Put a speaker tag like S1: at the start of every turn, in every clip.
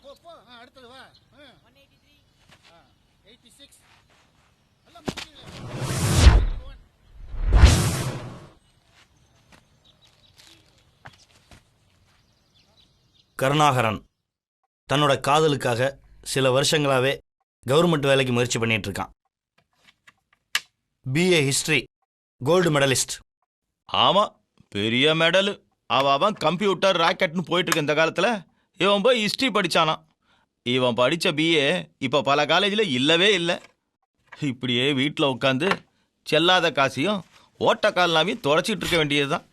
S1: போ போ அடுத்தது வா 183 86 எல்லாம் முடிச்சிடல.
S2: கருணாகரன் தன்னோட காதலுக்காக சில வருஷங்களாகவே கவர்மெண்ட் வேலைக்கு முயற்சி பண்ணிட்டு இருக்கான். BA history gold medalist.
S3: ஆமாம், பெரிய மெடலு. அவன் கம்ப்யூட்டர் ராக்கெட்னு போயிட்டு இருக்கு இந்த காலத்தில். இவன் போய் ஹிஸ்ட்ரி படித்தானான். இவன் படித்த பிஏ இப்போ பல காலேஜில் இல்லவே இல்லை. இப்படியே வீட்டில் உட்காந்து செல்லாத காசையும் ஓட்டக்கால்னாவையும் தொடச்சிட்டு இருக்க வேண்டியது தான்.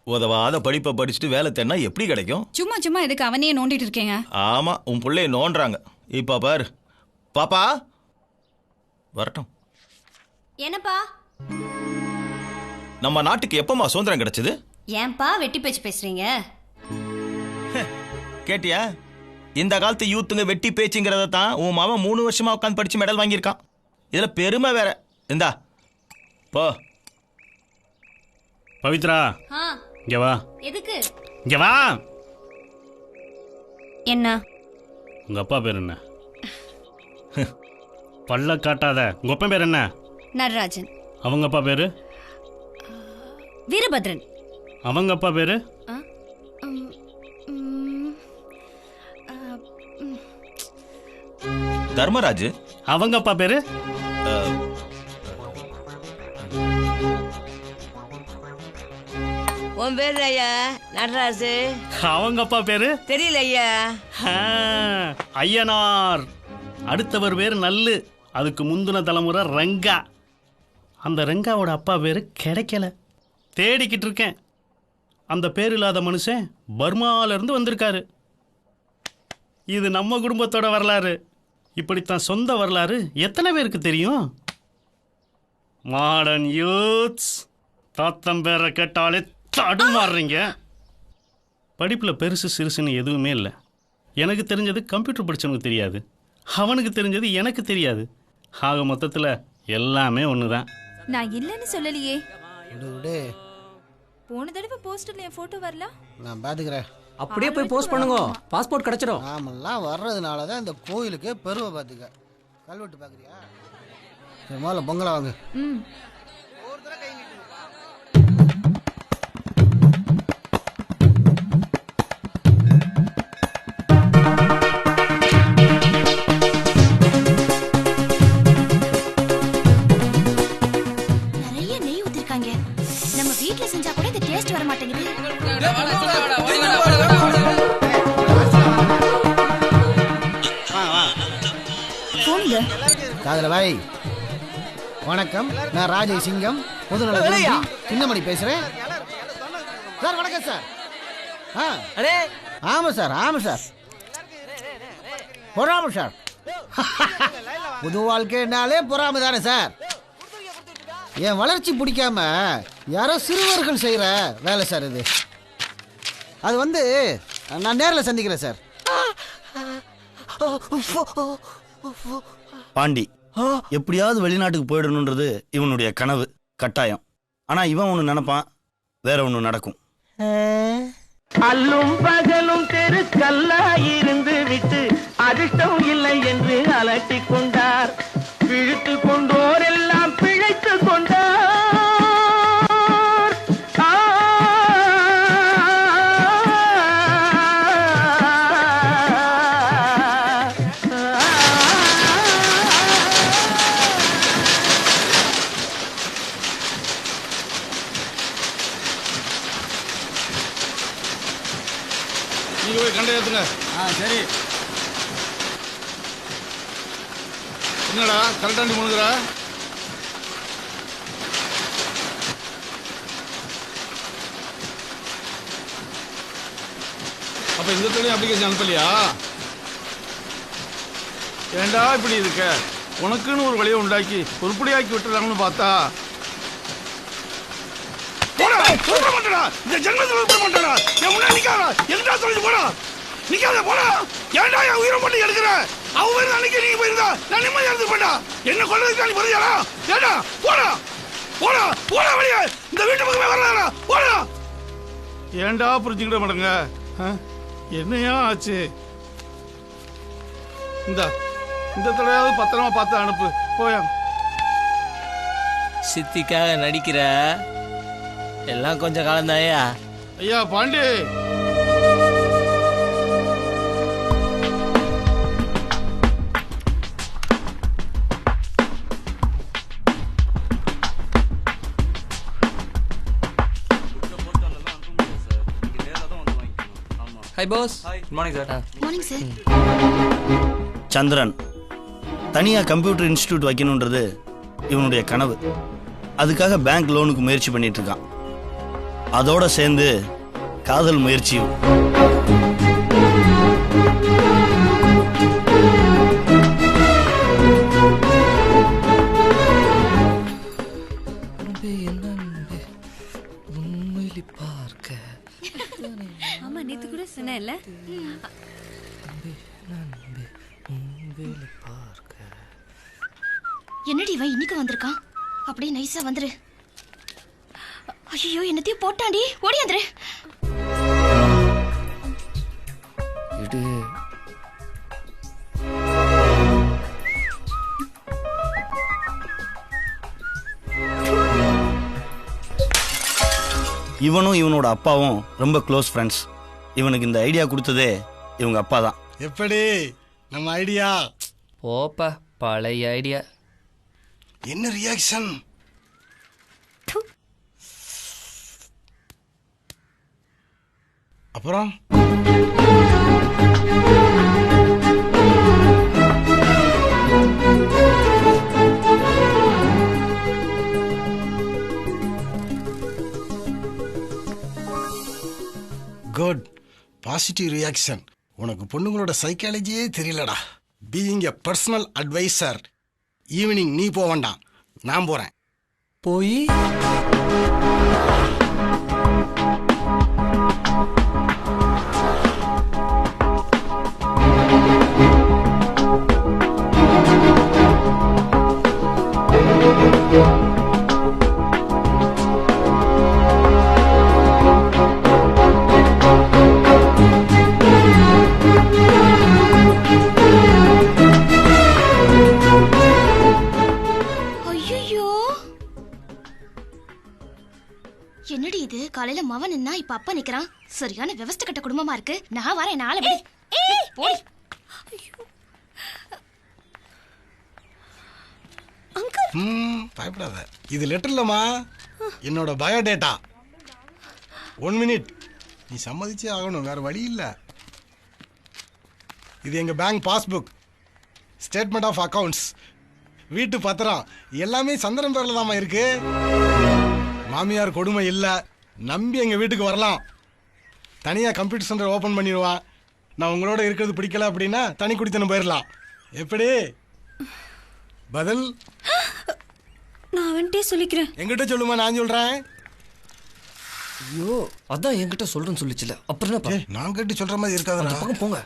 S3: உதவாத படிப்பை படிச்சுட்டு வேலை தேடினா எப்படி கிடைக்கும்?
S4: சும்மா சும்மா எதுக்கு அவனையே நோண்டிட்டு இருக்கேங்க?
S3: ஆமாம், உன் பிள்ளைய நோண்டுறாங்க. இப்போ பாரு பாப்பா வரட்டும்.
S5: என்னப்பா?
S3: நம்ம நாட்டுக்கு எப்பமா சுதந்திரம் கிடைச்சது?
S5: ஏன்பா வெட்டி பேச்சு பேசுறீங்க?
S3: கேட்டியா? இந்த காலத்து யூத்துங்க வெட்டி பேச்சுங்கிறத தான் உன் மாவன் 3 வருஷமா உட்காந்து படிச்சு மெடல் வாங்கியிருக்கான். இதுல பெருமை வேற. இந்தா போ.
S6: பவித்ரா, இங்க வா.
S5: எதுக்கு?
S6: இங்க வா.
S5: என்ன?
S6: உங்க அப்பா பேர் என்ன? பல்ல காட்டாத. உங்க அப்பா பேர் என்ன?
S5: நடராஜன்.
S6: அவங்க அப்பா பேரு?
S5: வீரபத்ரன்.
S6: அவங்க அப்பா பேரு?
S3: தர்மராஜ்.
S6: அவங்க அப்பா பேரு?
S7: உன் பேரு ஐயா? நடராஜு.
S6: அவங்க அப்பா பேரு?
S7: தெரியல ஐயா.
S6: ஐயனார். அடுத்தவர் பேரு நல்லு. அதுக்கு முந்தின தலைமுறை ரங்கா. அந்த ரங்காவோட அப்பா பேரு கிடைக்கல. தேடிக்கிட்டு இருக்கேன். அந்த பேர் இல்லாத மனுஷன் பர்மால இருந்து வந்திருக்காரு. இது நம்ம குடும்பத்தோட வரலாறு. இப்படித்தான் சொந்த வரலாறு எத்தனை பேருக்கு தெரியும்? மாடர்ன் யூத்ஸ் தாத்தம் பேரை கேட்டாலே தடுமாறுறீங்க. படிப்பில் பெருசு சிறுசுன்னு எதுவுமே இல்லை. எனக்கு தெரிஞ்சது கம்ப்யூட்டர் படித்தவனுக்கு தெரியாது, அவனுக்கு தெரிஞ்சது எனக்கு தெரியாது. ஆக மொத்தத்தில் எல்லாமே ஒன்று தான்.
S4: நான் இல்லைன்னு சொல்லலையே.
S8: போன தடவை போஸ்டர்ல என் போட்டோ வரல.
S1: நான் பாத்துக்கிறேன்.
S9: அப்படியே போய் போஸ்ட் பண்ணுங்க, பாஸ்போர்ட் கிடைச்சிடும்.
S1: நாமெல்லாம் வர்றதுனால தான் இந்த கோயிலுக்கு பெருமை. பார்த்துக்க கல்வெட்டு பார்க்குறியா? முதல்ல பொங்கலை வாங்க.
S5: நிறைய நெய் ஊத்திருக்காங்க. நம்ம வீட்ல செஞ்சா கூட இந்த டேஸ்ட் வர மாட்டேங்குது.
S1: காதல பாய், வணக்கம். நான் ராஜேஷ் சிங்கம், பொதுநல விரும்பி சின்னமணி பேசுறேன். சார் வணக்கம் சார். ஆமாம் சார், ஆமாம் சார், பொறாம சார். புது வாழ்க்கைனாலே பொறாம தானே சார். என் வளர்ச்சி பிடிக்காம யாரோ சிறுவர்கள் செய்கிற வேலை சார் இது. அது வந்து நான் நேரில் சந்திக்கிறேன் சார்.
S2: பாண்டி எப்படியாவது வெளிநாட்டுக்கு போயிடணுன்றது இவனுடைய கனவு, கட்டாயம். ஆனால் இவன் ஒன்று நினைப்பான், வேற ஒன்று நடக்கும்.
S10: அல்லும் பகலும் தெருக்கல்லா இருந்து விட்டு அதிர்ஷ்டம் இல்லை என்று அலட்டிக் கொண்டார். பிழைத்து கொண்டோர் எல்லாம் பிழைத்து கொண்டார்.
S1: நீங்க போய் கண்ட ஏத்துங்க. சரி. என்னடா கரெக்டாண்டி முழுங்குற? அப்ப இந்த தொழில் அப்ளிகேஷன் அனுப்பலையா? ஏண்டா இப்படி இருக்க? உனக்குன்னு ஒரு வழியை உண்டாக்கி உருப்படியாக்கி விட்டுறாங்கன்னு பார்த்தா இந்த ஜென்மத்தில் விட மாட்டா. என் முன்னாடி நிக்காத. எதுடா சொல்லி போடா? நிக்காத போடா. ஏன்டா என் உயிரை பண்ணி எடுக்கிற? அவன் அன்னைக்கு நீங்க போயிருந்தா நான் நிம்மதியா இருந்து போட்டா. என்ன கொள்ளதுக்கு நீ வருதியாடா? ஏடா போடா போடா போடா வெளியே. இந்த வீட்டு பக்கமே வரலாடா போடா. ஏன்டா புரிஞ்சுக்கிட மாட்டேங்க? என்னையா ஆச்சு? இந்த தடவையாவது பத்திரமா பார்த்து அனுப்பு போயா.
S10: சித்திக்காக நடிக்கிற எல்லாம் கொஞ்சம் காலந்தாயா.
S1: ஐயா Pandi,
S9: hi boss.
S5: Morning sir.
S2: Chandran தனியாக கம்ப்யூட்டர் இன்ஸ்டியூட் வைக்கணுன்றது இவனுடைய கனவு. அதுக்காக பேங்க் லோனுக்கு முயற்சி பண்ணிட்டு இருக்கான். அதோட சேர்ந்து காதல் முயற்சியும்.
S8: ஆமா நேத்து கூட சொன்னேன்ல.
S5: என்னடி இவன் இன்னைக்கு வந்திருக்கான்? அப்படியே நைஸா வந்துரு. ஐயோ என்னத்தையும் போட்டாண்டி, ஓடி வந்துரு.
S2: இவனும் இவனோட அப்பாவும் ரொம்ப க்ளோஸ் ஃப்ரெண்ட்ஸ். இவனுக்கு இந்த ஐடியா கொடுத்ததே இவங்க அப்பா தான்.
S1: எப்படி நம்ம ஐடியா?
S9: ஓப்பா பழைய ஐடியா.
S1: என்ன ரியாக்ஷன்? அப்புறம் குட், பாசிட்டிவ் ரியாக்ஷன். உனக்கு பொண்ணுங்களோட சைக்காலஜியே தெரியலடா. Being a personal advisor. Evening நீ போக வேண்டாம், நான் போறேன்.
S9: போய்
S5: என்னடி இது? காலையில மவன் நின்னா இப்ப அப்பா நிக்கிறான். சரியான விவஸ்தை கட்ட குடும்பமா இருக்கு. நான் வரேன் நாளை. போடி.
S1: பயப்படாத, இது லெட்டர் இல்லம்மா, என்னோட பயோடேட்டா. 1 மினிட், நீ சம்மதிச்சே ஆகணும், வேற வழி இல்லை. இது எங்க bank passbook, statement of accounts, வீட்டு பத்திரம் எல்லாமே சந்திரன் பேர்ல தாமா இருக்கு. மாமியார் கொடுமை இல்லை, நம்பி எங்கள் வீட்டுக்கு வரலாம். தனியாக கம்ப்யூட்டர் சென்டர் ஓப்பன் பண்ணிடுவான். நான் உங்களோட இருக்கிறது பிடிக்கல அப்படின்னா தனி குடித்தனம் போயிடலாம். எப்படி பதில்?
S8: நான் அவன்கிட்டே சொல்லிக்கிறேன்.
S1: என்கிட்ட சொல்லுமா, நான் சொல்கிறேன்.
S9: ஐயோ அதான் என்கிட்ட சொல்றேன்னு சொல்லிச்சுல, அப்புறம்
S1: நான் கேட்டு சொல்கிற மாதிரி இருக்காது.
S9: பக்கம் போங்க.